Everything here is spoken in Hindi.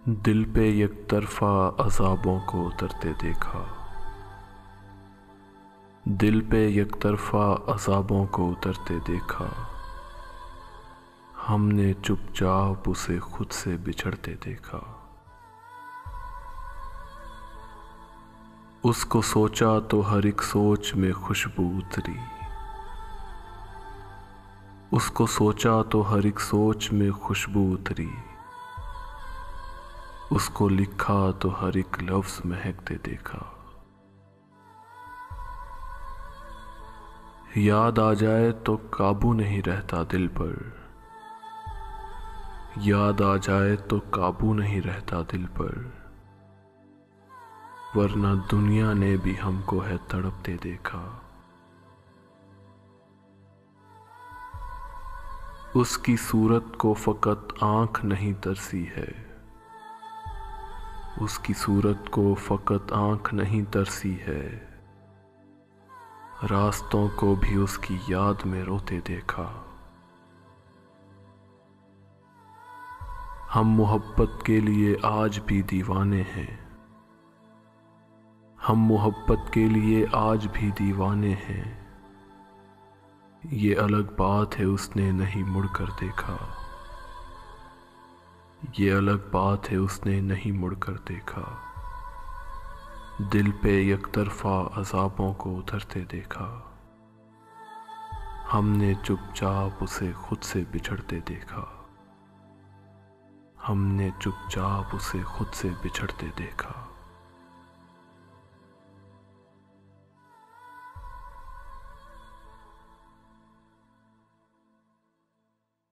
दिल पे यकतरफा अज़ाबों को उतरते देखा। दिल पे यकतरफा अज़ाबों को उतरते देखा। हमने चुपचाप उसे खुद से बिछड़ते देखा। उसको सोचा तो हर एक सोच में खुशबू उतरी। उसको सोचा तो हर एक सोच में खुशबू उतरी। उसको लिखा तो हर एक लफ्ज़ महकते देखा। याद आ जाए तो काबू नहीं रहता दिल पर। याद आ जाए तो काबू नहीं रहता दिल पर। वरना दुनिया ने भी हमको है तड़पते देखा। उसकी सूरत को फकत आँख नहीं तरसी है। उसकी सूरत को फकत आँख नहीं तरसी है। रास्तों को भी उसकी याद में रोते देखा। हम मोहब्बत के लिए आज भी दीवाने हैं। हम मोहब्बत के लिए आज भी दीवाने हैं। ये अलग बात है उसने नहीं मुड़कर देखा। ये अलग बात है उसने नहीं मुड़कर देखा। दिल पे यकतरफा अज़ाबों को उतरते देखा। हमने चुपचाप उसे खुद से बिछड़ते देखा। हमने चुपचाप उसे खुद से बिछड़ते देखा।